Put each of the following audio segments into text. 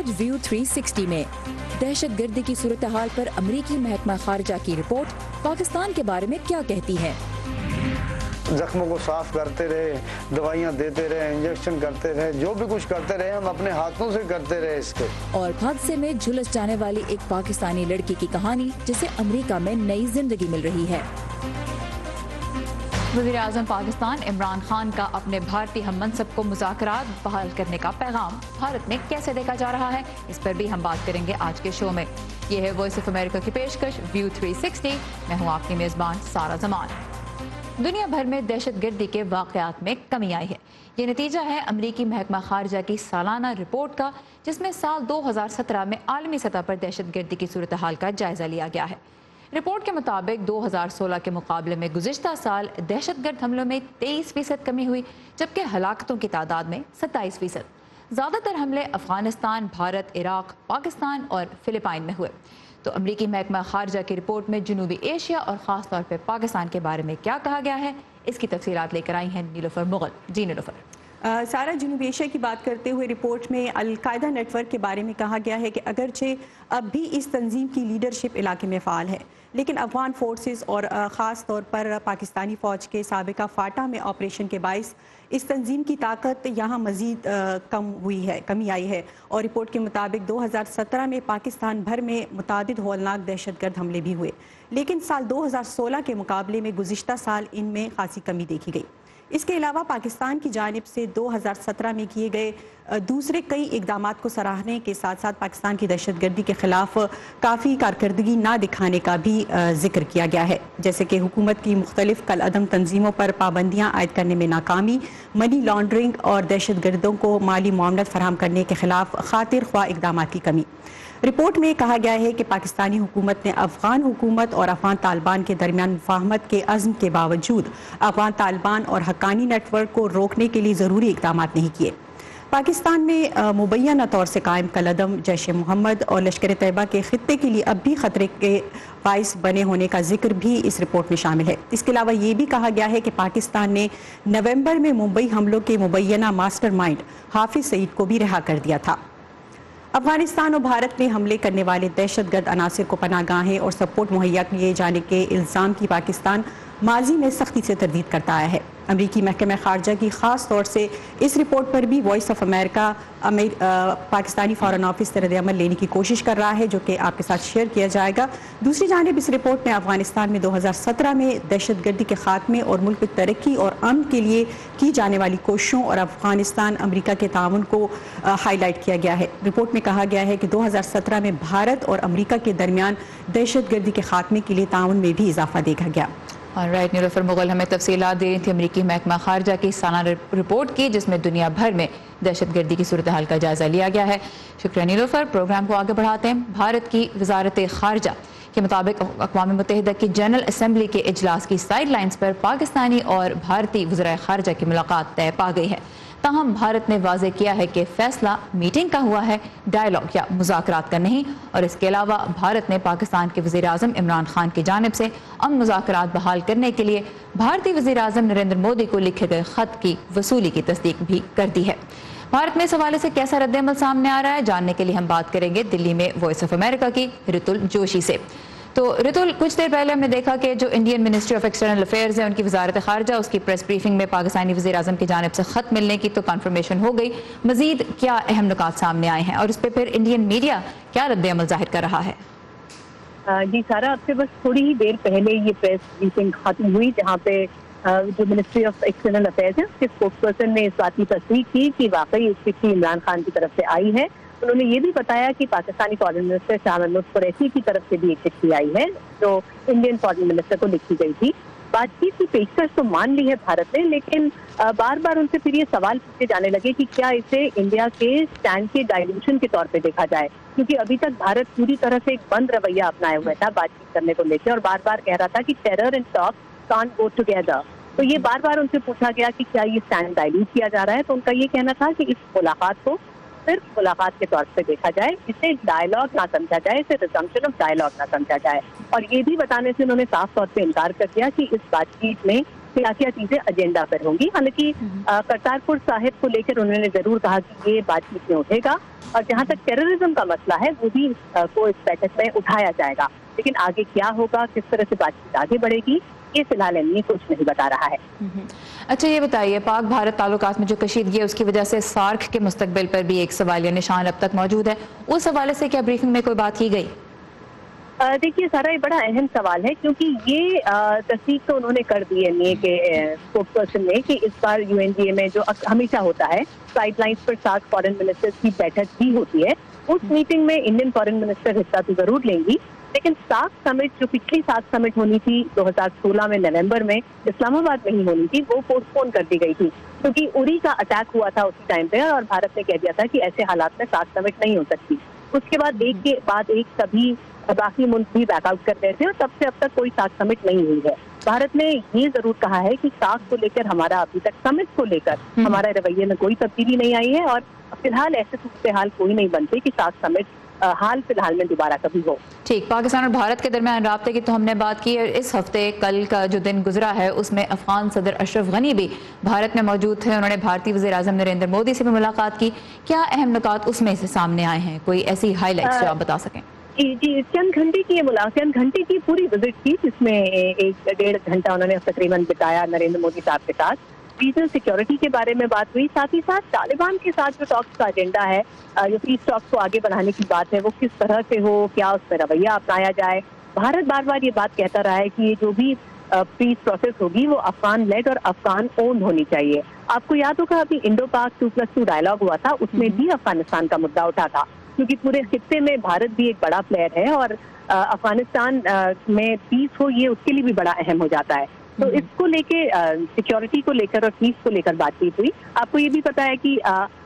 آج ویو 360 میں دہشت گردی کی صورتحال پر امریکی محکمہ خارجہ کی رپورٹ پاکستان کے بارے میں کیا کہتی ہے؟ زخموں کو صاف کرتے رہے، دوائیاں دیتے رہے، انجیکشن کرتے رہے، جو بھی کچھ کرتے رہے ہم اپنے ہاتھوں سے کرتے رہے اس کے۔ اور حادثے میں جھلس جانے والی ایک پاکستانی لڑکی کی کہانی جسے امریکہ میں نئی زندگی مل رہی ہے۔ وزیر اعظم پاکستان عمران خان کا اپنے بھارتی ہم منصب کو مذاکرات بحال کرنے کا پیغام بھارت میں کیسے دیکھا جا رہا ہے، اس پر بھی ہم بات کریں گے آج کے شو میں۔ یہ ہے وائس آف امریکہ کی پیشکش ویو 360، میں ہوں آپ کی میزبان سارا زمان۔ دنیا بھر میں دہشت گردی کے واقعات میں کمی آئی ہے۔ یہ نتیجہ ہے امریکی محکمہ خارجہ کی سالانہ رپورٹ کا، جس میں سال 2017 میں عالمی سطح پر دہشت گردی کی صورتحال کا جائزہ لیا گیا ہے۔ رپورٹ کے مطابق 2016 کے مقابلے میں گزشتہ سال دہشت گرد حملوں میں 23% کمی ہوئی، جبکہ ہلاکتوں کی تعداد میں 27%۔ زیادہ تر حملے افغانستان، بھارت، عراق، پاکستان اور فلپائن میں ہوئے۔ تو امریکی محکمہ خارجہ کی رپورٹ میں جنوبی ایشیا اور خاص طور پہ پاکستان کے بارے میں کیا کہا گیا ہے، اس کی تفصیلات لے کر آئی ہیں نیلوفر مغل۔ جی نیلوفر۔ سارا، جنوبی ایشیا کی بات کرتے ہوئے رپورٹ میں القاعدہ نیٹ ورک کے بارے میں کہا گیا ہے کہ اگرچہ اب بھی اس تنظیم کی لیڈرشپ علاقے میں فعال ہے، لیکن افغان فورسز اور خاص طور پر پاکستانی فوج کے سابقہ فاٹا میں آپریشن کے باعث اس تنظیم کی طاقت یہاں مزید کمی آئی ہے۔ اور رپورٹ کے مطابق 2017 میں پاکستان بھر میں متعدد ہولناک دہشت گرد حملے بھی ہوئے، لیکن سال 2016 کے مقابلے میں گزشتہ سال ان میں خاصی کمی دیکھی گئی۔ اس کے علاوہ پاکستان کی جانب سے 2017 میں کیے گئے دوسرے کئی اقدامات کو سراہنے کے ساتھ ساتھ پاکستان کی دہشت گردی کے خلاف کافی کارکردگی نہ دکھانے کا بھی ذکر کیا گیا ہے، جیسے کہ حکومت کی مختلف کالعدم تنظیموں پر پابندیاں عائد کرنے میں ناکامی، منی لانڈرنگ اور دہشت گردوں کو مالی معاونت فراہم کرنے کے خلاف خاطر خواہ اقدامات کی کمی۔ رپورٹ میں کہا گیا ہے کہ پاکستانی حکومت نے افغان حکومت اور افغان طالبان کے درمیان مفاہمت کے عزم کے باوجود افغان طالبان اور حقانی نیٹ ورک کو روکنے کے لیے ضروری اقدامات نہیں کیے۔ پاکستان میں مبینہ طور سے قائم کالعدم جیش محمد اور لشکر طیبہ کے خطے کے لیے اب بھی خطرے کے باعث بنے ہونے کا ذکر بھی اس رپورٹ میں شامل ہے۔ اس کے علاوہ یہ بھی کہا گیا ہے کہ پاکستان نے نومبر میں ممبئی حملوں کے مبینہ ماسٹر مائنڈ حافظ سعید کو بھی رہا کر دیا تھا۔ افغانستان اور بھارت میں حملے کرنے والے دہشت گرد عناصر کو پناہ گاہیں اور سپورٹ مہیا کیے جانے کے الزام کی پاکستان ماضی میں سختی سے تردید کرتا آیا ہے۔ امریکی محکمہ خارجہ کی خاص طور سے اس رپورٹ پر بھی voice of America Pakistani foreign office سے رد عمل لینے کی کوشش کر رہا ہے، جو کہ آپ کے ساتھ شیئر کیا جائے گا۔ دوسری جانب اس رپورٹ میں افغانستان میں 2017 میں دہشت گردی کے خاتمے اور ملک کی ترقی اور امن کے لیے کی جانے والی کوششوں اور افغانستان امریکہ کے تعاون کو ہائی لائٹ کیا گیا ہے۔ رپورٹ میں کہا گیا ہے کہ 2017 میں بھارت اور امریکہ کے درمیان دہشت گردی کے خاتمے کے لیے تعاون میں بھی اضافہ دیکھا گیا۔ رائٹ، نیلوفر مغل ہمیں تفصیلات دے رہی تھی امریکی محکمہ خارجہ کی سالانہ رپورٹ کی، جس میں دنیا بھر میں دہشت گردی کی صورتحال کا جائزہ لیا گیا ہے۔ شکریہ نیلوفر۔ پروگرام کو آگے بڑھاتے ہیں۔ بھارت کی وزارت خارجہ کے مطابق اقوام متحدہ کی جنرل اسمبلی کے اجلاس کی سائیڈ لائنز پر پاکستانی اور بھارتی وزرائے خارجہ کی ملاقات طے پا گئی ہے۔ تاہم بھارت نے واضح کیا ہے کہ فیصلہ میٹنگ کا ہوا ہے، ڈائیلاگ یا مذاکرات کا نہیں، اور اس کے علاوہ بھارت نے پاکستان کے وزیر اعظم عمران خان کی جانب سے امن مذاکرات بحال کرنے کے لیے بھارتی وزیر اعظم نریندر مودی کو لکھے گئے خط کی وصولی کی تصدیق بھی کر دی ہے۔ بھارت میں اس حوالے سے کیسا رد عمل سامنے آ رہا ہے، جاننے کے لیے ہم بات کریں گے دلی میں وائس آف امریکہ کی رتل جوشی سے۔ تو رتل، کچھ دیر پہلے ہم نے دیکھا کہ جو Indian ministry of external affairs ہے، ان کی وزارت خارجہ، اس کی پریس بریفنگ میں پاکستانی وزیر اعظم کی جانب سے خط ملنے کی تو کنفرمیشن ہو گئی۔ مزید کیا اہم نکات سامنے آئے ہیں اور اس پہ پھر انڈین میڈیا کیا رد عمل ظاہر کر رہا ہے؟ جی سارا، اب سے بس تھوڑی ہی دیر پہلے یہ پریس بریفنگ ختم ہوئی، جہاں پہ جو منسٹری آف ایکسٹرنل افیئرز ہے اس کے اسپوکس پرسن نے اس بات کی تصدیق کی کہ واقعی اس چٹھی عمران خان کی طرف سے آئی ہے۔ انہوں نے یہ بھی بتایا کہ پاکستانی فارن منسٹر شاہ محمود قریشی کی طرف سے بھی ایک چٹھی آئی ہے جو انڈین فارن منسٹر کو لکھی گئی تھی۔ بات چیت کی پیشکش تو مان لی ہے بھارت نے، لیکن بار بار ان سے پھر یہ سوال پوچھے جانے لگے کہ کیا اسے انڈیا کے اسٹینڈ کے ڈائلوشن کے طور پہ دیکھا جائے، کیونکہ ابھی تک بھارت پوری طرح سے ایک بند رویہ اپنائے ہوئے تھا بات چیت کرنے کو لے کے، اور بار بار کہہ رہا تھا کہ terror and talk can't go together. تو یہ بار بار ان سے پوچھا گیا کہ کیا یہ اسٹینڈ ڈائلوٹ کیا جا رہا ہے، تو ان کا یہ کہنا تھا کہ اس ملاقات کو صرف ملاقات کے طور پہ دیکھا جائے، اسے ڈائیلاگ نہ سمجھا جائے، اسے ریزمپشن آف ڈائیلاگ نہ سمجھا جائے۔ اور یہ بھی بتانے سے انہوں نے صاف طور پہ انکار کر دیا کہ اس بات چیت میں کیا کیا چیزیں ایجنڈا پر ہوں گی۔ حالانکہ کرتارپور صاحب کو لے کر انہوں نے ضرور کہا کہ یہ بات چیت میں اٹھے گا، اور جہاں تک ٹیررزم کا مسئلہ ہے وہ بھی کو اس بیٹھک میں اٹھایا جائے گا. لیکن آگے کیا ہوگا, کس طرح سے بات چیت آگے بڑھے گی, یہ فی الحال ایم کچھ نہیں بتا رہا ہے. اچھا یہ بتائیے, پاک بھارت تعلقات میں جو کشیدگی ہے اس کی وجہ سے سارک کے مستقبل پر بھی ایک سوالیہ نشان اب تک موجود ہے, اس حوالے سے کیا بریفنگ میں کوئی بات کی گئی؟ دیکھیے سارا, یہ بڑا اہم سوال ہے کیونکہ یہ تصدیق تو انہوں نے کر دی ہے کے اسپوکس پرسن نے کہ اس بار UNGA میں جو ہمیشہ ہوتا ہے سائڈ لائنز پر سارک فارن منسٹرز کی بیٹھک بھی ہوتی ہے, اس میٹنگ میں انڈین فارن منسٹر حصہ تو ضرور لیں گی, لیکن سارک سمٹ جو پچھلی سارک سمٹ ہونی تھی 2016 میں نومبر میں اسلام آباد میں ہی ہونی تھی, وہ پوسٹ پون کر دی گئی تھی کیونکہ اری کا اٹیک ہوا تھا اسی ٹائم پہ, اور بھارت نے کہہ دیا تھا کہ ایسے حالات میں سارک سمٹ نہیں ہو سکتی. اس کے بعد ایک کے بعد ایک سبھی باقی ملک بھی بیک آؤٹ کر رہے تھے, اور تب سے اب تک کوئی سارک سمٹ نہیں ہوئی ہے. بھارت نے یہ ضرور کہا ہے کہ سارک کو لے کر ہمارا ابھی تک سمٹ کو لے کر ہمارے رویے میں کوئی تبدیلی نہیں آئی ہے, اور فی الحال ایسے صورتحال کوئی نہیں بنتی کہ سارک سمٹ حال فی الحال میں دوبارہ کبھی ہو. ٹھیک, پاکستان اور بھارت کے درمیان رابطے کی تو ہم نے بات کی, اور اس ہفتے کل کا جو دن گزرا ہے اس میں افغان صدر اشرف غنی بھی بھارت میں موجود تھے. انہوں نے بھارتی وزیر اعظم نریندر مودی سے بھی ملاقات کی. کیا اہم نکات اس میں سے سامنے آئے ہیں, کوئی ایسی ہائی لائٹس جو آپ بتا سکیں؟ جی, چند گھنٹے کی پوری وزٹ تھی, جس میں 1.5 گھنٹہ انہوں نے تقریباً بتایا نریندر مودی صاحب کے ساتھ. ریجنل سیکیورٹی کے بارے میں بات ہوئی, ساتھ ہی ساتھ طالبان کے ساتھ جو ٹاکس کا ایجنڈا ہے, جو پیس ٹاکس کو آگے بڑھانے کی بات ہے, وہ کس طرح سے ہو, کیا اس میں رویہ اپنایا جائے. بھارت بار بار یہ بات کہتا رہا ہے کہ یہ جو بھی پیس پروسیس ہوگی وہ افغان لیڈ اور افغان اونڈ ہونی چاہیے. آپ کو یاد ہوگا ابھی انڈو پاک 2+2 ڈائلاگ ہوا تھا, اس میں بھی افغانستان کا مدعا اٹھا تھا, کیونکہ پورے خطے میں بھارت بھی ایک بڑا پلیئر ہے, اور افغانستان میں پیس ہو یہ اس کے لیے بھی بڑا اہم ہو جاتا ہے. تو اس کو لے کے سیکیورٹی کو لے کر اور پیس کو لے کر بات چیت ہوئی. آپ کو یہ بھی پتا ہے کہ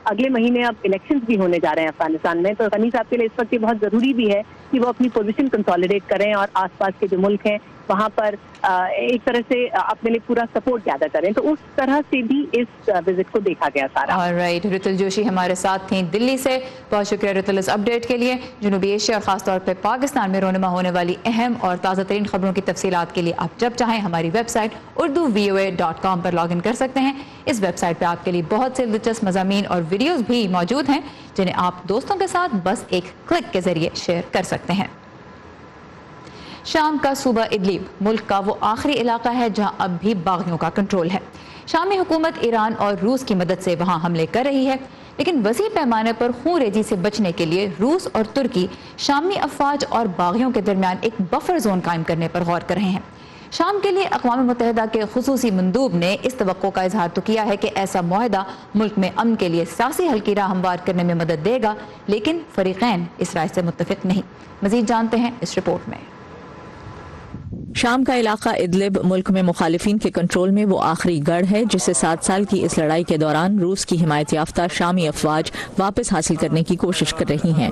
اگلے مہینے اب الیکشنز بھی ہونے جا رہے ہیں افغانستان میں, تو غنی صاحب کے لیے اس وقت یہ بہت ضروری بھی ہے کہ وہ اپنی پوزیشن کنسالیڈیٹ کریں اور آس پاس کے جو ملک ہیں وہاں پر ایک طرح سے اپنے لیے پورا سپورٹ زیادہ کریں. تو اس طرح سے بھی اس وزٹ کو دیکھا گیا سارا. آلرائٹ, رتل جوشی ہمارے ساتھ تھیں دلی سے, بہت شکریہ رتل اس اپ ڈیٹ کے لیے. جنوبی ایشیا اور خاص طور پہ پاکستان میں رونما ہونے والی اہم اور تازہ ترین خبروں کی تفصیلات کے لیے آپ جب چاہیں ہماری ویب سائٹ urduvoa.com پر لاگ ان کر سکتے ہیں. اس ویب سائٹ پہ آپ کے لیے بہت سے دلچسپ مضامین اور ویڈیوز بھی موجود ہیں جنہیں آپ دوستوں کے ساتھ بس ایک کلک کے ذریعے شیئر کر سکتے ہیں. شام کا صوبہ ادلیب ملک کا وہ آخری علاقہ ہے جہاں اب بھی باغیوں کا کنٹرول ہے. شامی حکومت ایران اور روس کی مدد سے وہاں حملے کر رہی ہے, لیکن وسیع پیمانے پر خون ریزی سے بچنے کے لیے روس اور ترکی شامی افواج اور باغیوں کے درمیان ایک بفر زون قائم کرنے پر غور کر رہے ہیں. شام کے لیے اقوام متحدہ کے خصوصی مندوب نے اس توقع کا اظہار تو کیا ہے کہ ایسا معاہدہ ملک میں امن کے لیے سیاسی حل کی راہ ہموار کرنے میں مدد دے گا, لیکن فریقین اس رائے سے متفق نہیں. مزید جانتے ہیں اس رپورٹ میں. شام کا علاقہ ادلب ملک میں مخالفین کے کنٹرول میں وہ آخری گڑھ ہے جسے 7 سال کی اس لڑائی کے دوران روس کی حمایت یافتہ شامی افواج واپس حاصل کرنے کی کوشش کر رہی ہیں.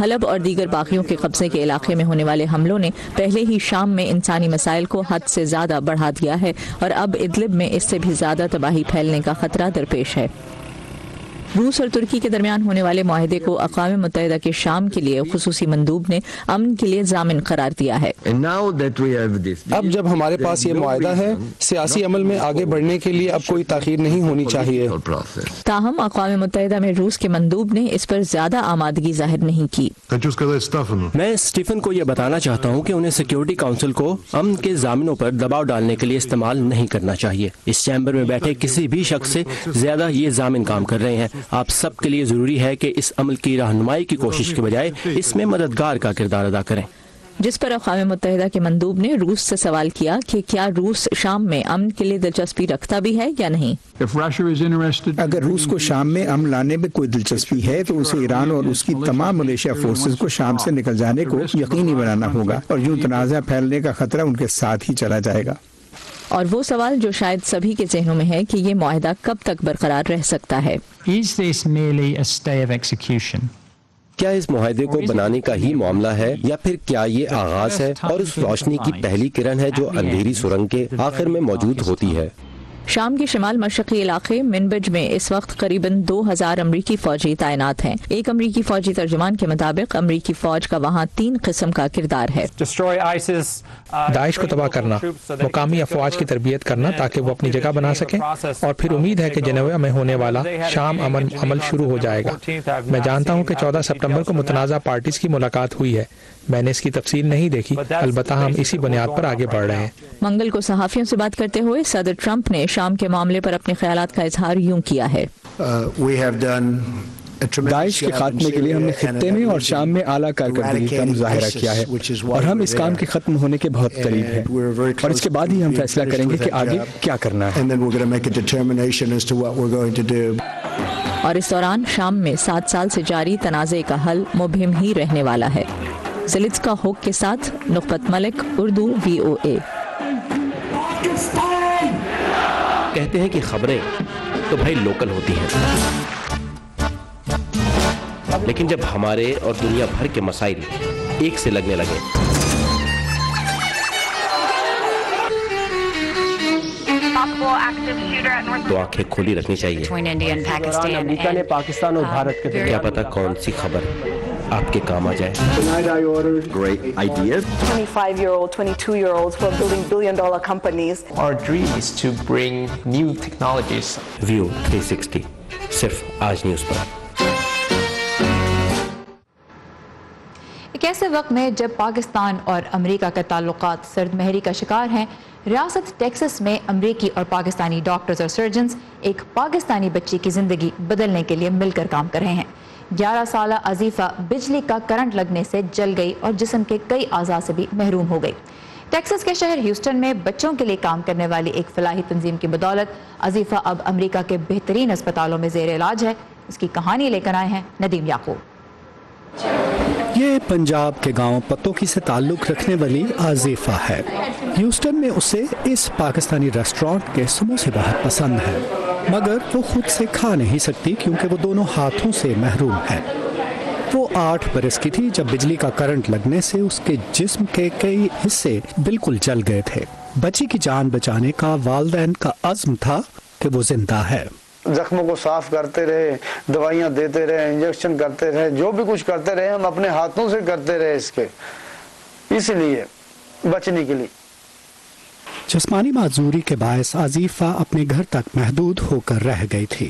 حلب اور دیگر باغیوں کے قبضے کے علاقے میں ہونے والے حملوں نے پہلے ہی شام میں انسانی مسائل کو حد سے زیادہ بڑھا دیا ہے, اور اب ادلب میں اس سے بھی زیادہ تباہی پھیلنے کا خطرہ درپیش ہے. روس اور ترکی کے درمیان ہونے والے معاہدے کو اقوام متحدہ کے شام کے لیے خصوصی مندوب نے امن کے لیے ضامن قرار دیا ہے. اب جب ہمارے پاس یہ معاہدہ ہے, سیاسی عمل میں آگے بڑھنے کے لیے اب کوئی تاخیر نہیں ہونی چاہیے. تاہم اقوام متحدہ میں روس کے مندوب نے اس پر زیادہ آمادگی ظاہر نہیں کی. میں اسٹیفن کو یہ بتانا چاہتا ہوں کہ انہیں سیکیورٹی کونسل کو امن کے ضامنوں پر دباؤ ڈالنے کے لیے استعمال نہیں کرنا چاہیے. اس چیمبر میں بیٹھے کسی بھی شخص سے زیادہ یہ ضامن کام کر رہے ہیں. آپ سب کے لیے ضروری ہے کہ اس عمل کی رہنمائی کی کوشش کے بجائے اس میں مددگار کا کردار ادا کریں. جس پر اقوام متحدہ کے مندوب نے روس سے سوال کیا کہ کیا روس شام میں امن کے لیے دلچسپی رکھتا بھی ہے یا نہیں. اگر روس کو شام میں امن لانے میں کوئی دلچسپی ہے تو اسے ایران اور اس کی تمام ملیشیا فورسز کو شام سے نکل جانے کو یقینی بنانا ہوگا, اور یوں تنازع پھیلنے کا خطرہ ان کے ساتھ ہی چلا جائے گا. اور وہ سوال جو شاید سبھی کے ذہنوں میں ہے کہ یہ معاہدہ کب تک برقرار رہ سکتا ہے. کیا اس معاہدے کو بنانے کا ہی معاملہ ہے, یا پھر کیا یہ آغاز ہے اور اس روشنی کی پہلی کرن ہے جو اندھیری سرنگ کے آخر میں موجود ہوتی ہے. شام کے شمال مشرقی علاقے منبج میں اس وقت قریباً 2000 امریکی فوجی تعینات ہیں۔ ایک امریکی فوجی ترجمان کے مطابق امریکی فوج کا وہاں 3 قسم کا کردار ہے۔ داعش کو تباہ کرنا، مقامی افواج کی تربیت کرنا تاکہ وہ اپنی جگہ بنا سکیں، اور پھر امید ہے کہ جنیوا میں ہونے والا شام عمل شروع ہو جائے گا۔ میں جانتا ہوں کہ 14 سپٹمبر کو متنازع پارٹیز کی ملاقات ہوئی ہے، میں نے اس کی تفصیل نہیں دیکھی، البتہ ہم اسی بنیاد پر آگے بڑھ رہے ہیں۔ منگل کو صحافیوں سے بات کرتے ہوئے صدر ٹرمپ نے شام کے معاملے پر اپنے خیالات کا اظہار یوں کیا ہے۔ داعش کے خاتمے کے لیے ہم نے خطے میں اور شام میں اعلیٰ کارکردگی کا مظاہرہ کیا ہے، اور ہم اس کام کے ختم ہونے کے بہت قریب ہیں، اور اس کے بعد ہی ہم فیصلہ کریں گے کہ آگے کیا کرنا ہے۔ اور اس دوران شام میں 7 سال سے جاری تنازع کا حل مبہم ہی رہنے والا ہے۔ زلیتسکا ہوک کے ساتھ نخبت ملک، اردو VOA۔ کہتے ہیں کہ خبریں تو بھائی لوکل ہوتی ہیں، لیکن جب ہمارے اور دنیا بھر کے مسائل ایک سے لگنے لگے تو آنکھیں کھلی رکھنی چاہیے۔ امریکہ نے پاکستان اور بھارت کے کیا پتہ کون سی خبر آپ کے کام آ جائے۔ Great ideas. 25-year-old, 22-year-olds who are building billion-dollar companies. Our dream is to bring new technologies. View 360 صرف آج نیوز پر۔ ایک ایسے وقت میں جب پاکستان اور امریکہ کے تعلقات سرد مہری کا شکار ہیں، ریاست ٹیکسس میں امریکی اور پاکستانی ڈاکٹرز اور سرجنز ایک پاکستانی بچی کی زندگی بدلنے کے لیے مل کر کام کر رہے ہیں۔ 11 سالہ عزیفہ بجلی کا کرنٹ لگنے سے جل گئی اور جسم کے کئی اعضاء سے بھی محروم ہو گئی۔ ٹیکسس کے شہر ہیوسٹن میں بچوں کے لیے کام کرنے والی ایک فلاحی تنظیم کی بدولت عزیفہ اب امریکہ کے بہترین اسپتالوں میں زیر علاج ہے۔ اس کی کہانی لے کر آئے ہیں ندیم یعقوب۔ یہ پنجاب کے گاؤں پتوکی سے تعلق رکھنے والی عزیفہ ہے۔ ہیوسٹن میں اسے اس پاکستانی ریسٹورانٹ کے سموسے بہت پسند ہیں، مگر وہ خود سے کھا نہیں سکتی کیونکہ وہ دونوں ہاتھوں سے محروم ہے۔ وہ 8 برس کی تھی جب بجلی کا کرنٹ لگنے سے اس کے جسم کے کئی حصے بالکل جل گئے تھے۔ بچی کی جان بچانے کا والدین کا عزم تھا کہ وہ زندہ ہے۔ زخموں کو صاف کرتے رہے، دوائیاں دیتے رہے، انجیکشن کرتے رہے، جو بھی کچھ کرتے رہے ہم اپنے ہاتھوں سے کرتے رہے اس لیے بچنے کے لیے۔ جسمانی معذوری کے باعث عزیفہ اپنے گھر تک محدود ہو کر رہ گئی تھی۔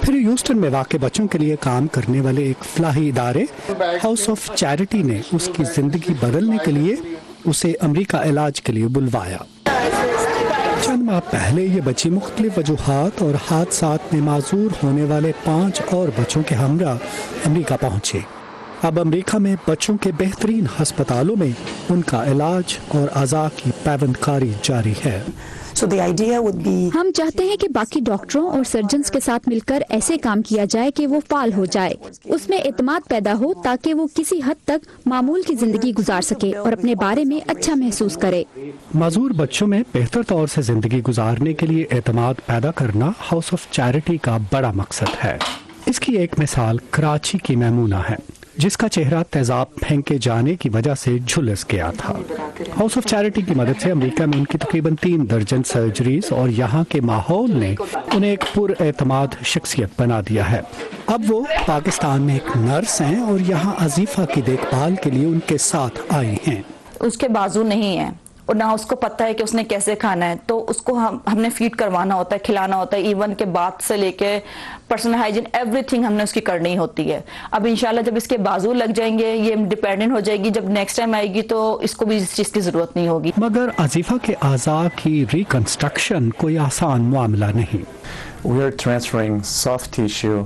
پھر ہیوسٹن میں واقع بچوں کے لیے کام کرنے والے ایک فلاحی ادارے ہاؤس آف چیریٹی نے اس کی زندگی بدلنے کے لیے اسے امریکہ علاج کے لیے بلوایا۔ چند ماہ پہلے یہ بچی مختلف وجوہات اور حادثات میں معذور ہونے والے 5 اور بچوں کے ہمراہ امریکہ پہنچے۔ اب امریکہ میں بچوں کے بہترین ہسپتالوں میں ان کا علاج اور اعضاء کی پیوند کاری جاری ہے۔ ہم چاہتے ہیں کہ باقی ڈاکٹروں اور سرجنز کے ساتھ مل کر ایسے کام کیا جائے کہ وہ فعال ہو جائے، اس میں اعتماد پیدا ہو تاکہ وہ کسی حد تک معمول کی زندگی گزار سکے اور اپنے بارے میں اچھا محسوس کرے۔ معذور بچوں میں بہتر طور سے زندگی گزارنے کے لیے اعتماد پیدا کرنا ہاؤس آف چیریٹی کا بڑا مقصد ہے۔ اس کی ایک مثال کراچی کی میمونہ ہے، جس کا چہرہ تیزاب پھینکے جانے کی وجہ سے جھلس گیا تھا۔ ہاؤس آف چیریٹی کی مدد سے امریکہ میں ان کی تقریباً 3 درجن سرجریز اور یہاں کے ماحول نے انہیں ایک پر اعتماد شخصیت بنا دیا ہے۔ اب وہ پاکستان میں ایک نرس ہیں اور یہاں عزیفہ کی دیکھ بھال کے لیے ان کے ساتھ آئی ہیں۔ اس کے بازو نہیں ہیں اور نہ اس کو پتہ ہے کہ اس نے کیسے کھانا ہے، تو اس کو ہم نے فیڈ کروانا ہوتا ہے، کھلانا ہوتا ہے، ایون کے بات سے لے کے پرسنل ہائیجین ایوری تھنگ ہم نے اس کی کرنی ہوتی ہے۔ اب انشاءاللہ جب اس کے بازو لگ جائیں گے، یہ ڈیپینڈنٹ ہو جائے گی، جب نیکسٹ ٹائم آئے گی تو اس کو بھی اس چیز کی ضرورت نہیں ہوگی۔ مگر عزیفہ کے اعضاء کی ریکنسٹرکشن کوئی آسان معاملہ نہیں۔ We are transferring soft tissue.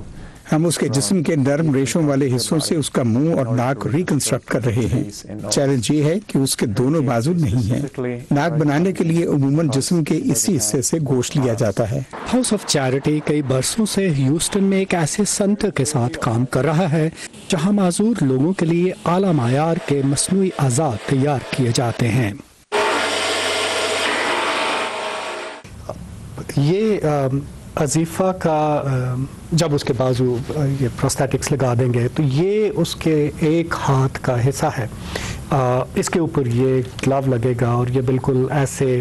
ہم اس کے جسم کے نرم ریشوں والے حصوں سے اس کا منہ اور ناک ریکنسٹرکٹ کر رہے ہیں۔ چیلنج یہ ہے کہ اس کے دونوں بازو نہیں ہیں۔ ناک بنانے کے لیے عموماً جسم کے اسی حصے سے گوشت لیا جاتا ہے۔ ہاؤس آف چیریٹی کئی برسوں سے ہیوسٹن میں ایک ایسے سنٹر کے ساتھ کام کر رہا ہے جہاں معذور لوگوں کے لیے اعلیٰ معیار کے مصنوعی اعضاء تیار کیے جاتے ہیں۔ یہ عزیفہ کا جب اس کے بازو یہ پروستیٹکس لگا دیں گے تو یہ اس کے ایک ہاتھ کا حصہ ہے، اس کے اوپر یہ گلو لگے گا اور یہ بالکل ایسے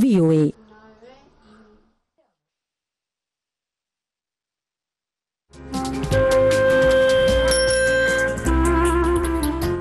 VOA।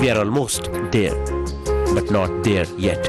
We are almost there, but not there yet.